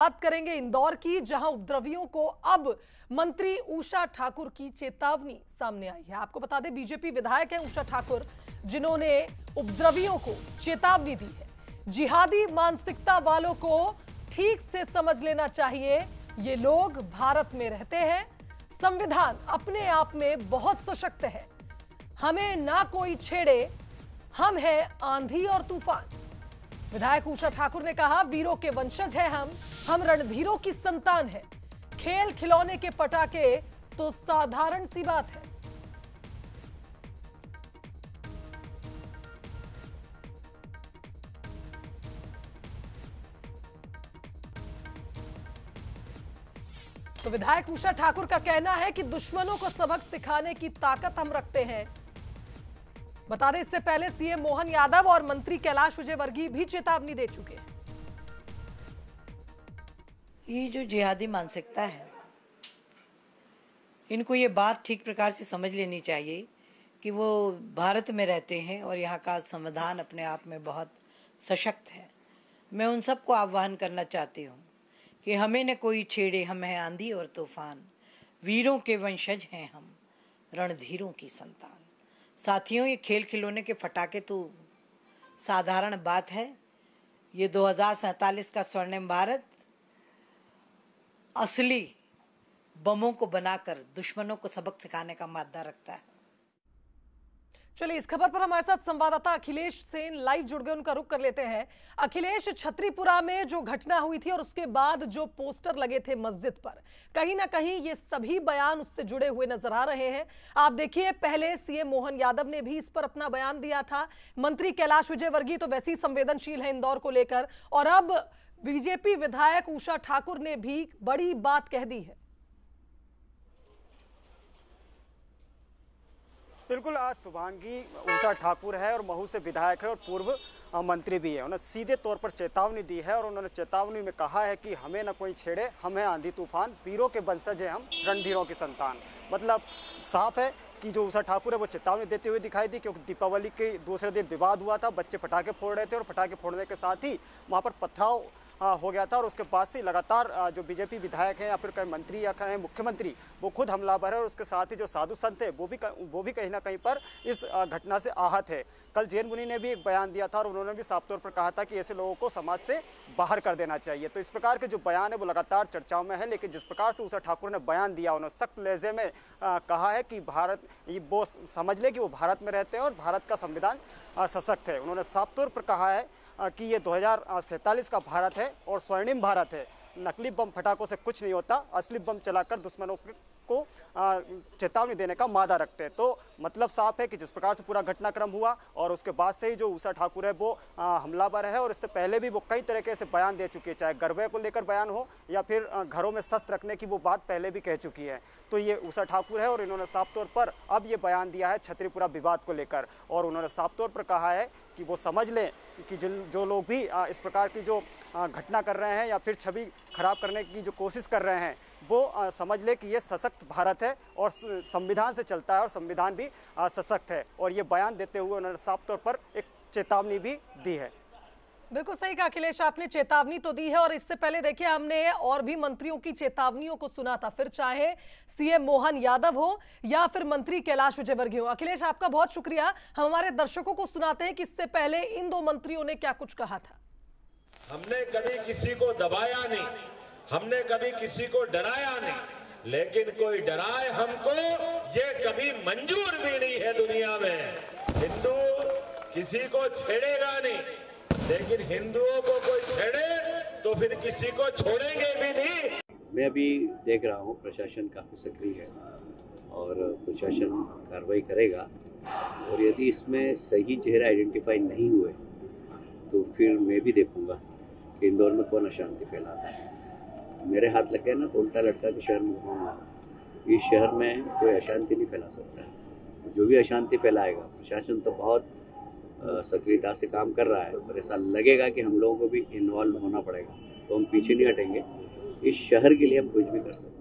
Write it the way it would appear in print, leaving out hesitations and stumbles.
बात करेंगे इंदौर की, जहां उपद्रवियों को अब मंत्री उषा ठाकुर की चेतावनी सामने आई है। आपको बता दें, बीजेपी विधायक है उषा ठाकुर, जिन्होंने उपद्रवियों को चेतावनी दी है। जिहादी मानसिकता वालों को ठीक से समझ लेना चाहिए, ये लोग भारत में रहते हैं। संविधान अपने आप में बहुत सशक्त है, हमें ना कोई छेड़े, हम हैं आंधी और तूफान। विधायक उषा ठाकुर ने कहा, वीरों के वंशज हैं हम रणधीरों की संतान हैं। खेल खिलौने के पटाखे तो साधारण सी बात है। तो विधायक उषा ठाकुर का कहना है कि दुश्मनों को सबक सिखाने की ताकत हम रखते हैं। बता दें, इससे पहले सीएम मोहन यादव और मंत्री कैलाश विजयवर्गीय भी चेतावनी दे चुके हैं। ये जो जिहादी मानसिकता है, इनको ये बात ठीक प्रकार से समझ लेनी चाहिए कि वो भारत में रहते हैं और यहाँ का संविधान अपने आप में बहुत सशक्त है। मैं उन सबको आह्वान करना चाहती हूँ कि हमें न कोई छेड़े, हम हैं आंधी और तूफान। वीरों के वंशज हैं हम, रणधीरों की संतान। साथियों, ये खेल खिलौने के फटाके तो साधारण बात है। ये 2047 का स्वर्णिम भारत असली बमों को बनाकर दुश्मनों को सबक सिखाने का मादा रखता है। चलिए, इस खबर पर हमारे साथ संवाददाता अखिलेश सेन लाइव जुड़ गए, उनका रुख कर लेते हैं। अखिलेश, छतरीपुरा में जो घटना हुई थी और उसके बाद जो पोस्टर लगे थे मस्जिद पर, कहीं ना कहीं ये सभी बयान उससे जुड़े हुए नजर आ रहे हैं। आप देखिए, पहले सीएम मोहन यादव ने भी इस पर अपना बयान दिया था, मंत्री कैलाश विजयवर्गीय तो वैसे ही संवेदनशील है इंदौर को लेकर, और अब बीजेपी विधायक उषा ठाकुर ने भी बड़ी बात कह दी है। बिल्कुल, आज शुभांगी उषा ठाकुर है और महू से विधायक है और पूर्व मंत्री भी है। उन्होंने सीधे तौर पर चेतावनी दी है और उन्होंने चेतावनी में कहा है कि हमें न कोई छेड़े, हम हैं आंधी तूफान, वीरों के वंशज हैं हम, रणधीरों की संतान। मतलब साफ है कि जो उषा ठाकुर है वो चेतावनी देते हुए दिखाई दी, क्योंकि दीपावली के दूसरे दिन विवाद हुआ था, बच्चे पटाखे फोड़ रहे थे और पटाखे फोड़ने के साथ ही वहाँ पर पथराव हो गया था और उसके बाद से लगातार जो बीजेपी विधायक हैं या फिर कहीं मंत्री या कहीं मुख्यमंत्री, वो खुद हमलावर है और उसके साथ ही जो साधु संत है वो भी कहीं ना कहीं पर इस घटना से आहत है। कल जैन मुनि ने भी एक बयान दिया था और उन्होंने भी साफ तौर पर कहा था कि ऐसे लोगों को समाज से बाहर कर देना चाहिए। तो इस प्रकार के जो बयान है वो लगातार चर्चाओं में है, लेकिन जिस प्रकार से उषा ठाकुर ने बयान दिया, उन्होंने सख्त लहजे में कहा है कि भारत, वो समझ ले कि वो भारत में रहते हैं और भारत का संविधान सशक्त है। उन्होंने साफ तौर पर कहा है कि ये 2047 का भारत है और स्वर्णिम भारत है। नकली बम फटाकों से कुछ नहीं होता, असली बम चलाकर दुश्मनों को चेतावनी देने का मादा रखते हैं। तो मतलब साफ है कि जिस प्रकार से पूरा घटनाक्रम हुआ और उसके बाद से ही जो उषा ठाकुर है वो हमलावर है और इससे पहले भी वो कई तरीके से बयान दे चुकी है, चाहे गर्भय को लेकर बयान हो या फिर घरों में शस्त्र रखने की वो बात पहले भी कह चुकी है। तो ये उषा ठाकुर है और इन्होंने साफ तौर पर अब ये बयान दिया है छतरीपुरा विवाद को लेकर, और उन्होंने साफ तौर पर कहा है कि वो समझ लें कि जो लोग भी इस प्रकार की जो घटना कर रहे हैं या फिर छवि खराब करने की जो कोशिश कर रहे हैं, वो समझ ले कि ये सशक्त भारत है और संविधान से चलता है और संविधान भी सशक्त है। और ये बयान देते हुए उन्होंने साफ तौर पर एक चेतावनी भी दी है। बिल्कुल सही कहा अखिलेश, आपने चेतावनी तो दी है और इससे पहले देखिए, हमने और भी मंत्रियों की चेतावनियों को सुना था, फिर चाहे सीएम मोहन यादव हो या फिर मंत्री कैलाश विजयवर्गीय हो। अखिलेश, आपका बहुत शुक्रिया। हम हमारे दर्शकों को सुनाते हैं कि इससे पहले इन दो मंत्रियों ने क्या कुछ कहा था। हमने कभी किसी को दबाया नहीं, हमने कभी किसी को डराया नहीं, लेकिन कोई डराए हमको ये कभी मंजूर भी नहीं है दुनिया में। हिंदू किसी को छेड़ेगा नहीं, लेकिन हिंदुओं को कोई छेड़े तो फिर किसी को छोड़ेंगे भी नहीं। मैं अभी देख रहा हूँ प्रशासन काफ़ी सक्रिय है और प्रशासन कार्रवाई करेगा, और यदि इसमें सही चेहरे आइडेंटिफाई नहीं हुए तो फिर मैं भी देखूंगा कि इंदौर में कौन अशांति फैलाता है। मेरे हाथ लगे ना तो उल्टा लटका के शहर में घुमाऊंगा। इस शहर में कोई अशांति नहीं फैला सकता है। जो भी अशांति फैलाएगा, प्रशासन तो बहुत सक्रियता से काम कर रहा है, पर ऐसा लगेगा कि हम लोगों को भी इन्वॉल्व होना पड़ेगा, तो हम पीछे नहीं हटेंगे। इस शहर के लिए हम कुछ भी कर सकते हैं।